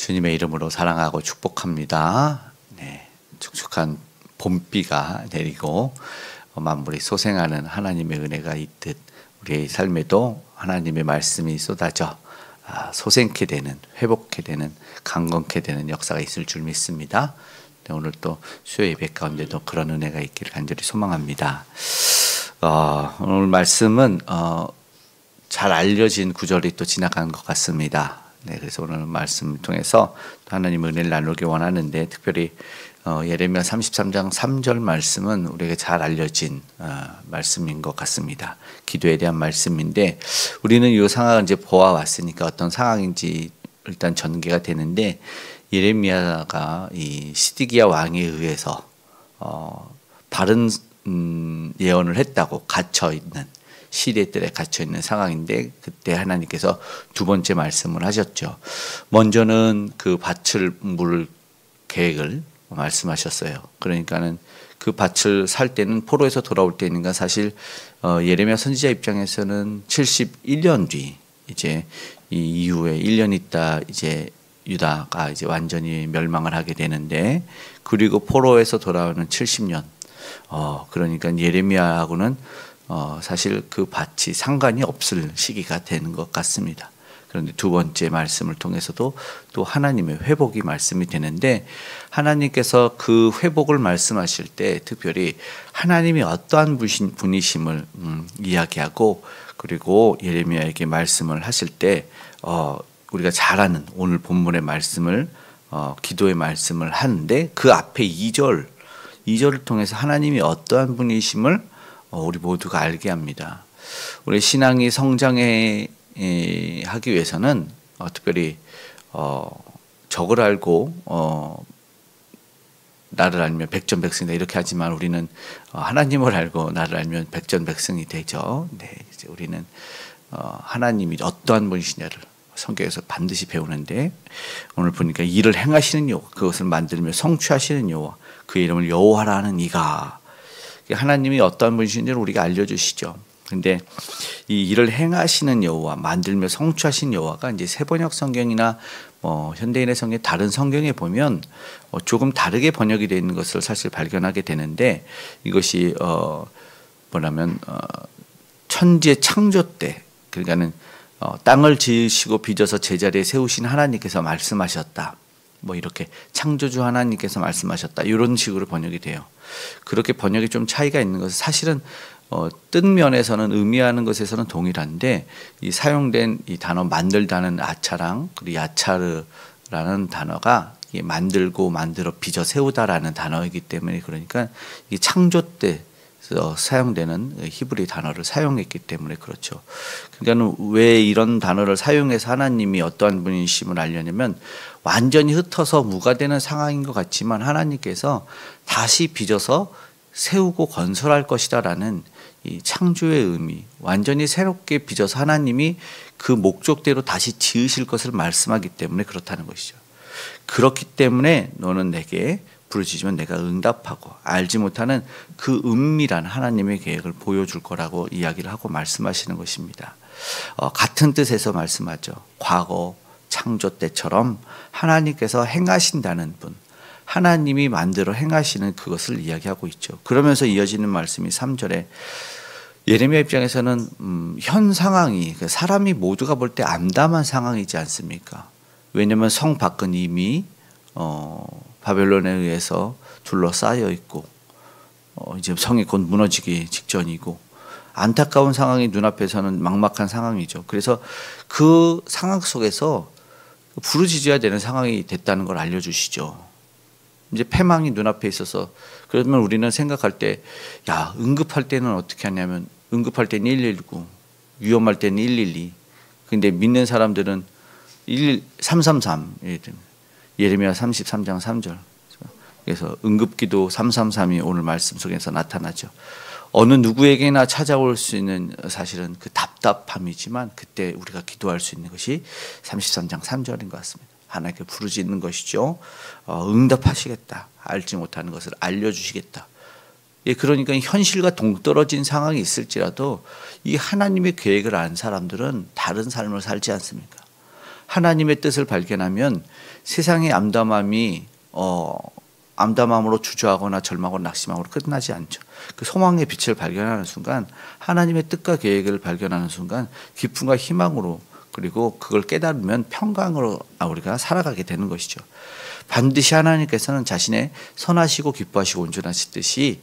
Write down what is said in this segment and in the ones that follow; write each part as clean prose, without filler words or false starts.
주님의 이름으로 사랑하고 축복합니다. 네, 축축한 봄비가 내리고 만물이 소생하는 하나님의 은혜가 있듯 우리의 삶에도 하나님의 말씀이 쏟아져 소생케 되는, 회복케 되는, 강건케 되는 역사가 있을 줄 믿습니다. 네, 오늘 또 수요 예배 가운데도 그런 은혜가 있기를 간절히 소망합니다. 오늘 말씀은 잘 알려진 구절이 또 지나간 것 같습니다. 네, 그래서 오늘 말씀을 통해서 하나님의 은혜를 나누기 원하는데, 특별히 예레미야 33장 3절 말씀은 우리에게 잘 알려진 말씀인 것 같습니다. 기도에 대한 말씀인데, 우리는 이 상황을 이제 보아왔으니까 어떤 상황인지 일단 전개가 되는데, 예레미야가 이 시드기야 왕에 의해서 바른 예언을 했다고 갇혀 있는, 시대들에 갇혀 있는 상황인데, 그때 하나님께서 두 번째 말씀을 하셨죠. 먼저는 그 밭을 물 계획을 말씀하셨어요. 그러니까는 그 밭을 살 때는 포로에서 돌아올 때니까 사실 예레미야 선지자 입장에서는 71년 뒤, 이제 이 이후에 1년 있다 이제 유다가 이제 완전히 멸망을 하게 되는데, 그리고 포로에서 돌아오는 70년, 그러니까 예레미야하고는 사실 그 밭이 상관이 없을 시기가 되는 것 같습니다. 그런데 두 번째 말씀을 통해서도 또 하나님의 회복이 말씀이 되는데, 하나님께서 그 회복을 말씀하실 때 특별히 하나님이 어떠한 분이심을 이야기하고, 그리고 예레미야에게 말씀을 하실 때 우리가 잘 아는 오늘 본문의 말씀을 기도의 말씀을 하는데, 그 앞에 2절을 통해서 하나님이 어떠한 분이심을 우리 모두가 알게 합니다. 우리 신앙이 성장하기 위해서는 특별히 적을 알고 나를 알면 백전백승이다 이렇게 하지만, 우리는 하나님을 알고 나를 알면 백전백승이 되죠. 네, 이제 우리는 하나님이 어떠한 분이시냐를 성경에서 반드시 배우는데, 오늘 보니까 일을 행하시는 여호와, 그것을 만들며 성취하시는 여호와, 그의 이름을 여호와라 하는 이가, 하나님이 어떠한 분이신지를 우리가 알려주시죠. 근데 이 일을 행하시는 여호와, 만들며 성취하신 여호와가 이제 세번역 성경이나 현대인의 성경, 다른 성경에 보면 조금 다르게 번역이 되어 있는 것을 사실 발견하게 되는데, 이것이 뭐냐면 천지의 창조 때, 그러니까는 땅을 지으시고 빚어서 제자리에 세우신 하나님께서 말씀하셨다, 뭐 이렇게 창조주 하나님께서 말씀하셨다, 이런 식으로 번역이 돼요. 그렇게 번역이 좀 차이가 있는 것은 사실은 뜻 면에서는 의미하는 것에서는 동일한데, 이 사용된 이 단어 만들다는 아차랑 그리고 야차르라는 단어가 만들고 만들어 빚어 세우다라는 단어이기 때문에, 그러니까 이 창조 때 사용되는 히브리 단어를 사용했기 때문에 그렇죠. 그러니까 왜 이런 단어를 사용해서 하나님이 어떠한 분이심을 알려냐면, 완전히 흩어서 무가 되는 상황인 것 같지만 하나님께서 다시 빚어서 세우고 건설할 것이다라는 이 창조의 의미, 완전히 새롭게 빚어서 하나님이 그 목적대로 다시 지으실 것을 말씀하기 때문에 그렇다는 것이죠. 그렇기 때문에 너는 내게 부르짖으면 내가 응답하고, 알지 못하는 그 은밀한 하나님의 계획을 보여줄 거라고 이야기를 하고 말씀하시는 것입니다. 같은 뜻에서 말씀하죠. 과거 창조 때처럼 하나님께서 행하신다는 분, 하나님이 만들어 행하시는 그것을 이야기하고 있죠. 그러면서 이어지는 말씀이 3절에, 예레미야 입장에서는 현 상황이 사람이 모두가 볼 때 암담한 상황이지 않습니까? 왜냐하면 성 밖은 이미 바벨론에 의해서 둘러싸여 있고, 이제 성이 곧 무너지기 직전이고, 안타까운 상황이 눈앞에서는 막막한 상황이죠. 그래서 그 상황 속에서 부르짖어야 되는 상황이 됐다는 걸 알려주시죠. 이제 패망이 눈앞에 있어서, 그러면 우리는 생각할 때, 야, 응급할 때는 어떻게 하냐면, 응급할 때는 119, 위험할 때는 112. 근데 믿는 사람들은 333, 예레미야 33장 3절. 그래서 응급기도 333이 오늘 말씀 속에서 나타나죠. 어느 누구에게나 찾아올 수 있는 사실은 그 답답함이지만, 그때 우리가 기도할 수 있는 것이 33장 3절인 것 같습니다. 하나님께 부르짖는 것이죠. 응답하시겠다. 알지 못하는 것을 알려주시겠다. 그러니까 현실과 동떨어진 상황이 있을지라도 이 하나님의 계획을 안 사람들은 다른 삶을 살지 않습니까? 하나님의 뜻을 발견하면 세상의 암담함으로 주저하거나 절망하고 낙심하고 끝나지 않죠. 그 소망의 빛을 발견하는 순간, 하나님의 뜻과 계획을 발견하는 순간 기쁨과 희망으로, 그리고 그걸 깨달으면 평강으로 우리가 살아가게 되는 것이죠. 반드시 하나님께서는 자신의 선하시고 기뻐하시고 온전하신 뜻이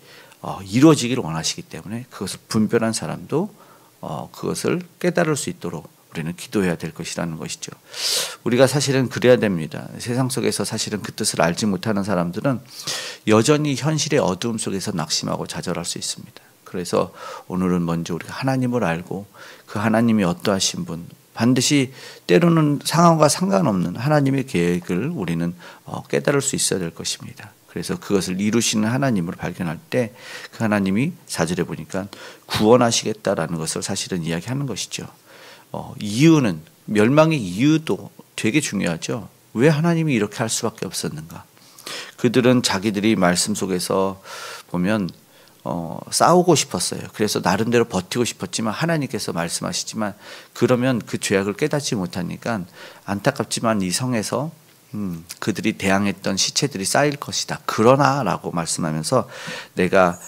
이루어지기를 원하시기 때문에 그것을 분별한 사람도 그것을 깨달을 수 있도록 우리는 기도해야 될 것이라는 것이죠. 우리가 사실은 그래야 됩니다. 세상 속에서 사실은 그 뜻을 알지 못하는 사람들은 여전히 현실의 어두움 속에서 낙심하고 좌절할 수 있습니다. 그래서 오늘은 먼저 우리가 하나님을 알고 그 하나님이 어떠하신 분, 반드시 때로는 상황과 상관없는 하나님의 계획을 우리는 깨달을 수 있어야 될 것입니다. 그래서 그것을 이루시는 하나님을 발견할 때 그 하나님이 4절에 보니까 구원하시겠다라는 것을 사실은 이야기하는 것이죠. 이유는, 멸망의 이유도 되게 중요하죠. 왜 하나님이 이렇게 할 수밖에 없었는가? 그들은 자기들이 말씀 속에서 보면 싸우고 싶었어요. 그래서 나름대로 버티고 싶었지만 하나님께서 말씀하시지만 그러면 그 죄악을 깨닫지 못하니까 안타깝지만 이 성에서 그들이 대항했던 시체들이 쌓일 것이다. 그러나 라고 말씀하면서 내가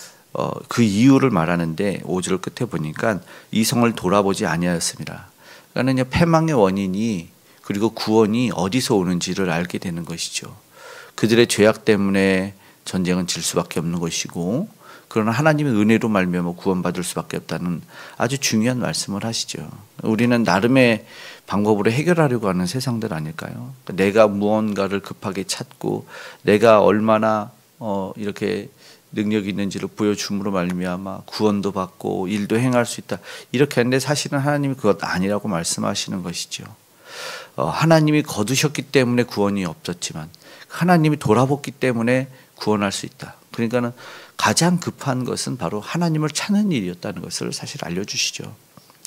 그 이유를 말하는데 5절 끝에 보니까 이 성을 돌아보지 아니하였습니다. 그러니까 패망의 원인이, 그리고 구원이 어디서 오는지를 알게 되는 것이죠. 그들의 죄악 때문에 전쟁은 질 수밖에 없는 것이고, 그러나 하나님의 은혜로 말미암아 구원받을 수밖에 없다는 아주 중요한 말씀을 하시죠. 우리는 나름의 방법으로 해결하려고 하는 세상들 아닐까요? 내가 무언가를 급하게 찾고 내가 얼마나 이렇게 능력이 있는지를 보여줌으로 말미암아 구원도 받고 일도 행할 수 있다, 이렇게 하는데 사실은 하나님이 그것 아니라고 말씀하시는 것이죠. 하나님이 거두셨기 때문에 구원이 없었지만 하나님이 돌아봤기 때문에 구원할 수 있다. 그러니까는 가장 급한 것은 바로 하나님을 찾는 일이었다는 것을 사실 알려주시죠.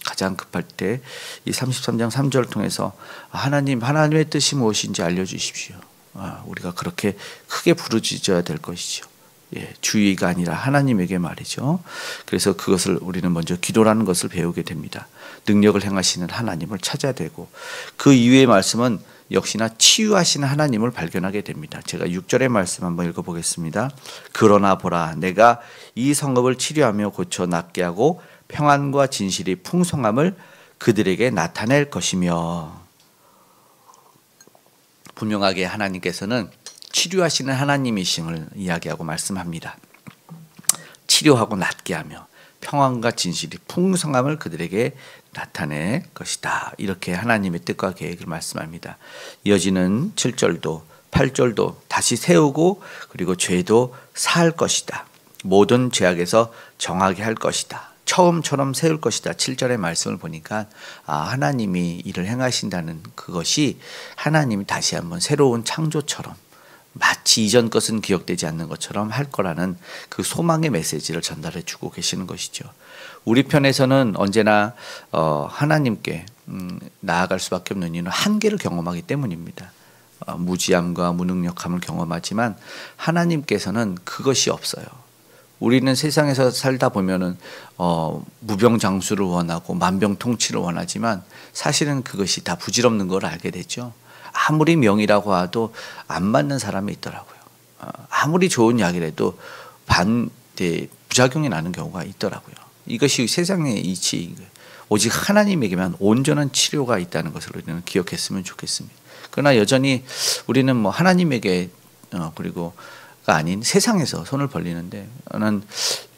가장 급할 때 이 33장 3절을 통해서 하나님의 뜻이 무엇인지 알려주십시오. 우리가 그렇게 크게 부르짖어야 될 것이죠. 주의가 아니라 하나님에게 말이죠. 그래서 그것을 우리는 먼저 기도라는 것을 배우게 됩니다. 능력을 행하시는 하나님을 찾아야 되고, 그 이후의 말씀은 역시나 치유하시는 하나님을 발견하게 됩니다. 제가 6절의 말씀 한번 읽어보겠습니다. 그러나 보라, 내가 이 성읍을 치료하며 고쳐 낫게 하고 평안과 진실이 풍성함을 그들에게 나타낼 것이며. 분명하게 하나님께서는 치료하시는 하나님이심을 이야기하고 말씀합니다. 치료하고 낫게 하며 평안과 진실이 풍성함을 그들에게 나타낼 것이다. 이렇게 하나님의 뜻과 계획을 말씀합니다. 이어지는 7절도 8절도 다시 세우고 그리고 죄도 사할 것이다. 모든 죄악에서 정하게 할 것이다. 처음처럼 세울 것이다. 7절의 말씀을 보니까 하나님이 일을 행하신다는 그것이 하나님이 다시 한번 새로운 창조처럼, 마치 이전 것은 기억되지 않는 것처럼 할 거라는 그 소망의 메시지를 전달해 주고 계시는 것이죠. 우리 편에서는 언제나 하나님께 나아갈 수밖에 없는 이유는 한계를 경험하기 때문입니다. 무지함과 무능력함을 경험하지만 하나님께서는 그것이 없어요. 우리는 세상에서 살다 보면은 무병장수를 원하고 만병통치를 원하지만 사실은 그것이 다 부질없는 걸 알게 되죠. 아무리 명이라고 해도 안 맞는 사람이 있더라고요. 아무리 좋은 약이라도 반대 부작용이 나는 경우가 있더라고요. 이것이 세상의 이치, 오직 하나님에게만 온전한 치료가 있다는 것을 우리는 기억했으면 좋겠습니다. 그러나 여전히 우리는 하나님에게 그리고가 아닌 세상에서 손을 벌리는데, 저는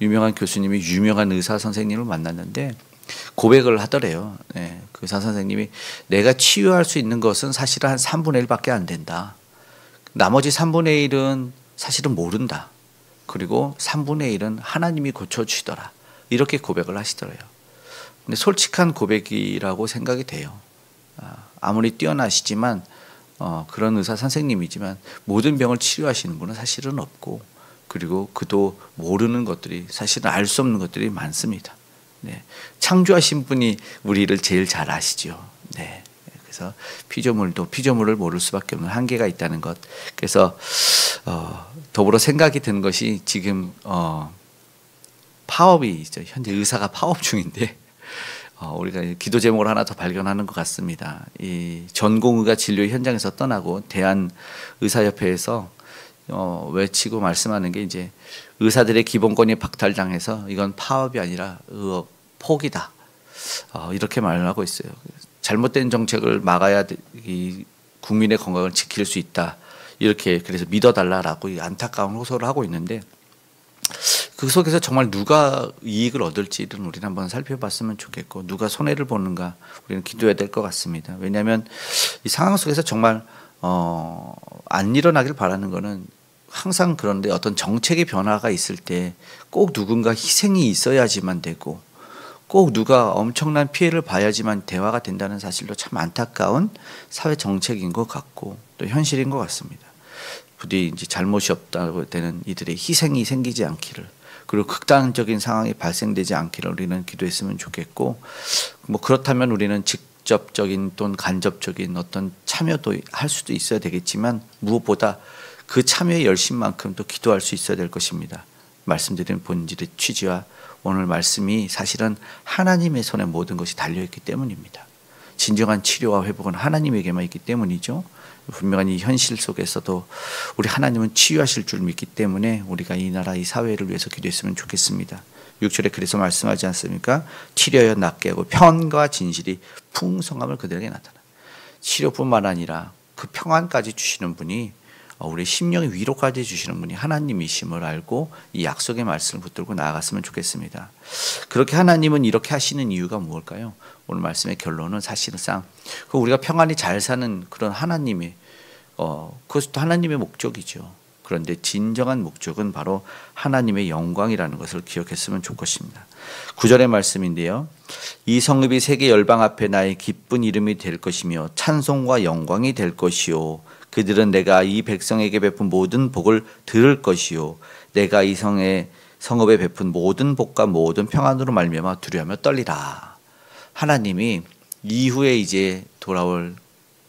유명한 교수님이 유명한 의사 선생님을 만났는데 고백을 하더래요. 그 의사 선생님이 내가 치유할 수 있는 것은 사실은 한 3분의 1밖에 안 된다. 나머지 3분의 1은 사실은 모른다. 그리고 3분의 1은 하나님이 고쳐주시더라. 이렇게 고백을 하시더래요. 근데 솔직한 고백이라고 생각이 돼요. 아무리 뛰어나시지만 그런 의사 선생님이지만 모든 병을 치료하시는 분은 사실은 없고, 그리고 그도 모르는 것들이, 사실은 알 수 없는 것들이 많습니다. 창조하신 분이 우리를 제일 잘 아시죠. 그래서 피조물을 모를 수밖에 없는 한계가 있다는 것. 그래서 더불어 생각이 든 것이 지금 파업이 있죠. 현재 의사가 파업 중인데 우리가 기도 제목을 하나 더 발견하는 것 같습니다. 이 전공의가 진료 현장에서 떠나고 대한의사협회에서 외치고 말씀하는 게 이제 의사들의 기본권이 박탈당해서 이건 파업이 아니라 의업 포기다. 이렇게 말을 하고 있어요. 잘못된 정책을 막아야 이 국민의 건강을 지킬 수 있다. 이렇게 그래서 믿어달라라고 안타까운 호소를 하고 있는데 그 속에서 정말 누가 이익을 얻을지는 우리는 한번 살펴봤으면 좋겠고 누가 손해를 보는가 우리는 기도해야 될 것 같습니다. 왜냐하면 이 상황 속에서 정말 안 일어나길 바라는 거는 항상 그런데 어떤 정책의 변화가 있을 때 꼭 누군가 희생이 있어야지만 되고 꼭 누가 엄청난 피해를 봐야지만 대화가 된다는 사실도 참 안타까운 사회 정책인 것 같고 또 현실인 것 같습니다. 부디 이제 잘못이 없다고 되는 이들의 희생이 생기지 않기를 그리고 극단적인 상황이 발생되지 않기를 우리는 기도했으면 좋겠고 뭐 그렇다면 우리는 직접적인 또는 간접적인 어떤 참여도 할 수도 있어야 되겠지만 무엇보다 그 참여의 열심만큼 또 기도할 수 있어야 될 것입니다. 말씀드린 본질의 취지와 오늘 말씀이 사실은 하나님의 손에 모든 것이 달려있기 때문입니다. 진정한 치료와 회복은 하나님에게만 있기 때문이죠. 분명한 이 현실 속에서도 우리 하나님은 치유하실 줄 믿기 때문에 우리가 이 나라 이 사회를 위해서 기도했으면 좋겠습니다. 6절에 그래서 말씀하지 않습니까? 치료하여 낫게 하고 평안과 진실이 풍성함을 그들에게 나타나. 치료뿐만 아니라 그 평안까지 주시는 분이 우리 심령의 위로까지 주시는 분이 하나님이심을 알고 이 약속의 말씀을 붙들고 나아갔으면 좋겠습니다. 그렇게 하나님은 이렇게 하시는 이유가 무엇일까요? 오늘 말씀의 결론은 사실상 우리가 평안히 잘 사는 그런 하나님의 그것도 하나님의 목적이죠. 그런데 진정한 목적은 바로 하나님의 영광이라는 것을 기억했으면 좋을 것입니다. 9절의 말씀인데요. 이 성읍이 세계 열방 앞에 나의 기쁜 이름이 될 것이며 찬송과 영광이 될 것이요 그들은 내가 이 백성에게 베푼 모든 복을 들을 것이요 내가 이 성읍에 베푼 모든 복과 모든 평안으로 말미암아 두려워하며 떨리라. 하나님이 이후에 이제 돌아올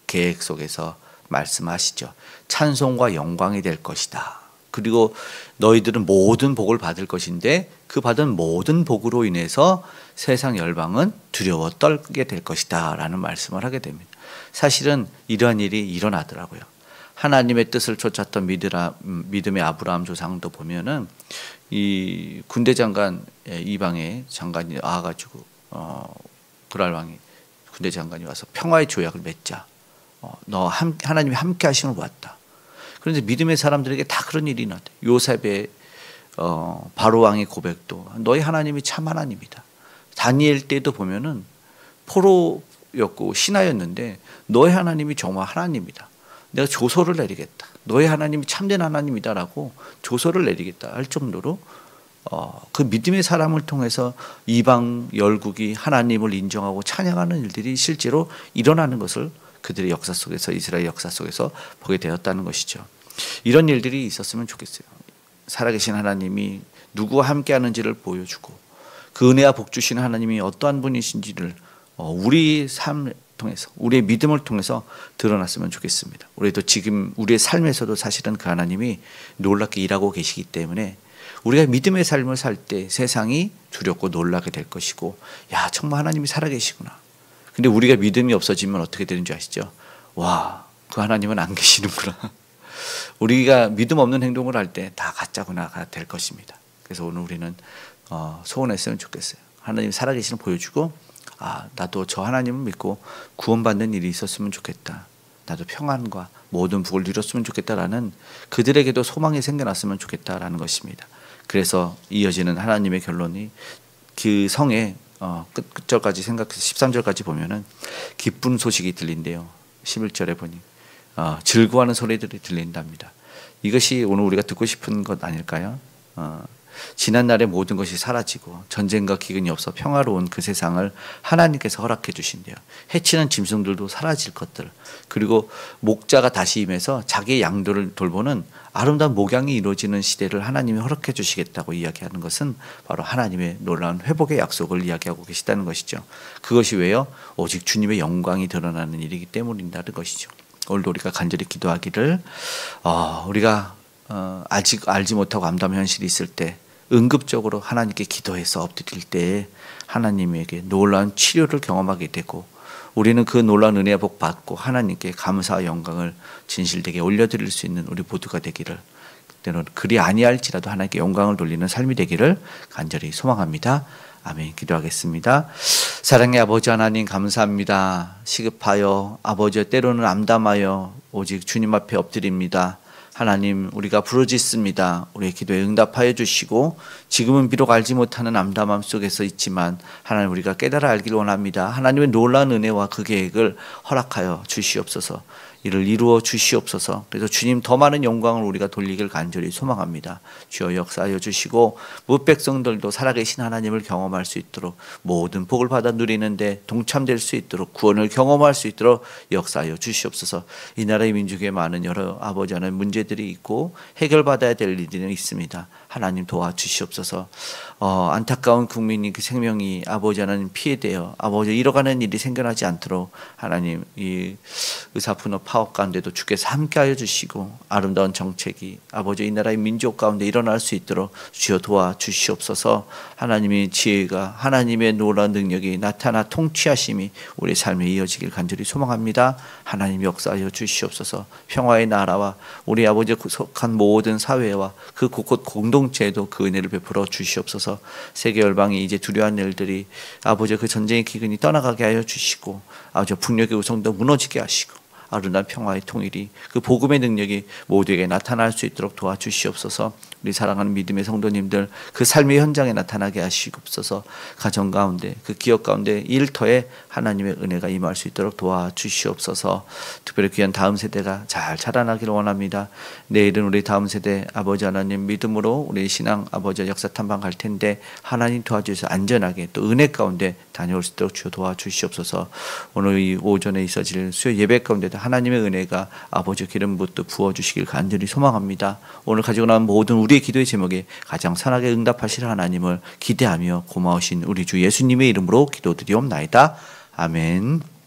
계획 속에서 말씀하시죠. 찬송과 영광이 될 것이다. 그리고 너희들은 모든 복을 받을 것인데 그 받은 모든 복으로 인해서 세상 열방은 두려워 떨게 될 것이다 라는 말씀을 하게 됩니다. 사실은 이러한 일이 일어나더라고요. 하나님의 뜻을 쫓았던 믿음의 아브라함 조상도 보면은 이 군대 장관 이방의 장관이 와가지고 그랄 왕이 군대 장관이 와서 평화의 조약을 맺자. 하나님이 함께 하심을 보았다. 그런데 믿음의 사람들에게 다 그런 일이 나대. 요셉의 바로 왕의 고백도 너희 하나님이 참 하나님이다. 다니엘 때도 보면은 포로였고 신하였는데 너희 하나님이 정말 하나님이다. 내가 조서를 내리겠다. 너희 하나님이 참된 하나님이다라고 조서를 내리겠다 할 정도로 그 믿음의 사람을 통해서 이방 열국이 하나님을 인정하고 찬양하는 일들이 실제로 일어나는 것을 그들의 역사 속에서 이스라엘 역사 속에서 보게 되었다는 것이죠. 이런 일들이 있었으면 좋겠어요. 살아계신 하나님이 누구와 함께 하는지를 보여주고 그 은혜와 복 주시는 하나님이 어떠한 분이신지를 우리 삶을 통해서 우리의 믿음을 통해서 드러났으면 좋겠습니다. 우리도 지금 우리의 삶에서도 사실은 그 하나님이 놀랍게 일하고 계시기 때문에 우리가 믿음의 삶을 살 때 세상이 두렵고 놀라게 될 것이고 야 정말 하나님이 살아계시구나. 근데 우리가 믿음이 없어지면 어떻게 되는지 아시죠? 와, 그 하나님은 안 계시는구나. 우리가 믿음 없는 행동을 할 때 다 가짜구나가 될 것입니다. 그래서 오늘 우리는 소원했으면 좋겠어요. 하나님 살아계시는 보여주고 나도 저 하나님을 믿고 구원받는 일이 있었으면 좋겠다. 나도 평안과 모든 복을 누렸으면 좋겠다라는 그들에게도 소망이 생겨났으면 좋겠다라는 것입니다. 그래서 이어지는 하나님의 결론이 그 성에 끝절까지 생각해서 13절까지 보면은 기쁜 소식이 들린대요. 11절에 보니 즐거워하는 소리들이 들린답니다. 이것이 오늘 우리가 듣고 싶은 것 아닐까요? 지난날의 모든 것이 사라지고 전쟁과 기근이 없어 평화로운 그 세상을 하나님께서 허락해 주신대요. 해치는 짐승들도 사라질 것들, 그리고 목자가 다시 임해서 자기의 양들을 돌보는 아름다운 목양이 이루어지는 시대를 하나님이 허락해 주시겠다고 이야기하는 것은 바로 하나님의 놀라운 회복의 약속을 이야기하고 계시다는 것이죠. 그것이 왜요? 오직 주님의 영광이 드러나는 일이기 때문이라는 것이죠. 오늘도 우리가 간절히 기도하기를 우리가 알지 못하고 암담한 현실이 있을 때 응급적으로 하나님께 기도해서 엎드릴 때 하나님에게 놀라운 치료를 경험하게 되고 우리는 그 놀라운 은혜의 복 받고 하나님께 감사와 영광을 진실되게 올려드릴 수 있는 우리 모두가 되기를, 때로는 그리 아니할지라도 하나님께 영광을 돌리는 삶이 되기를 간절히 소망합니다. 아멘. 기도하겠습니다. 사랑의 아버지 하나님 감사합니다. 시급하여 아버지 때로는 암담하여 오직 주님 앞에 엎드립니다. 하나님, 우리가 부르짖습니다. 우리의 기도에 응답하여 주시고 지금은 비록 알지 못하는 암담함 속에서 있지만 하나님, 우리가 깨달아 알기를 원합니다. 하나님의 놀라운 은혜와 그 계획을 허락하여 주시옵소서. 이를 이루어 주시옵소서. 그래서 주님 더 많은 영광을 우리가 돌리길 간절히 소망합니다. 주여 역사하여 주시고 무엇 백성들도 살아계신 하나님을 경험할 수 있도록, 모든 복을 받아 누리는데 동참될 수 있도록, 구원을 경험할 수 있도록 역사하여 주시옵소서. 이 나라의 민족에 많은 여러 아버지 하나님 문제들이 있고 해결받아야 될 일들이 있습니다. 하나님 도와주시옵소서. 안타까운 국민이 그 생명이 아버지 하나님 피해되어 아버지 잃어가는 일이 생겨나지 않도록 하나님 이 의사분업 파업 가운데도 주께서 함께하여 주시고 아름다운 정책이 아버지 이 나라의 민족 가운데 일어날 수 있도록 주여 도와주시옵소서. 하나님의 지혜가, 하나님의 놀라운 능력이 나타나 통치하심이 우리 삶에 이어지길 간절히 소망합니다. 하나님 역사하여 주시옵소서. 평화의 나라와 우리 아버지 속한 모든 사회와 그 곳곳 공동체에도 그 은혜를 베풀어 주시옵소서. 세계 열방이 이제 두려워한 일들이 아버지 그 전쟁의 기근이 떠나가게 하여 주시고 아버지 북녘의 우성도 무너지게 하시고 아름다운 평화의 통일이, 그 복음의 능력이 모두에게 나타날 수 있도록 도와주시옵소서. 우리 사랑하는 믿음의 성도님들 그 삶의 현장에 나타나게 하시옵소서. 가정 가운데, 그 기업 가운데, 일터에 하나님의 은혜가 임할 수 있도록 도와주시옵소서. 특별히 귀한 다음 세대가 잘 자라나기를 원합니다. 내일은 우리 다음 세대 아버지 하나님 믿음으로 우리 신앙 아버지 역사 탐방 갈 텐데 하나님 도와주셔서 안전하게 또 은혜 가운데 다녀올 수 있도록 주여 도와주시옵소서. 오늘 이 오전에 있어질 수요 예배 가운데도 하나님의 은혜가 아버지 기름 붓듯 부어주시길 간절히 소망합니다. 오늘 가지고 나온 모든 우리의 기도의 제목에 가장 선하게 응답하실 하나님을 기대하며 고마우신 우리 주 예수님의 이름으로 기도드리옵나이다. 아멘.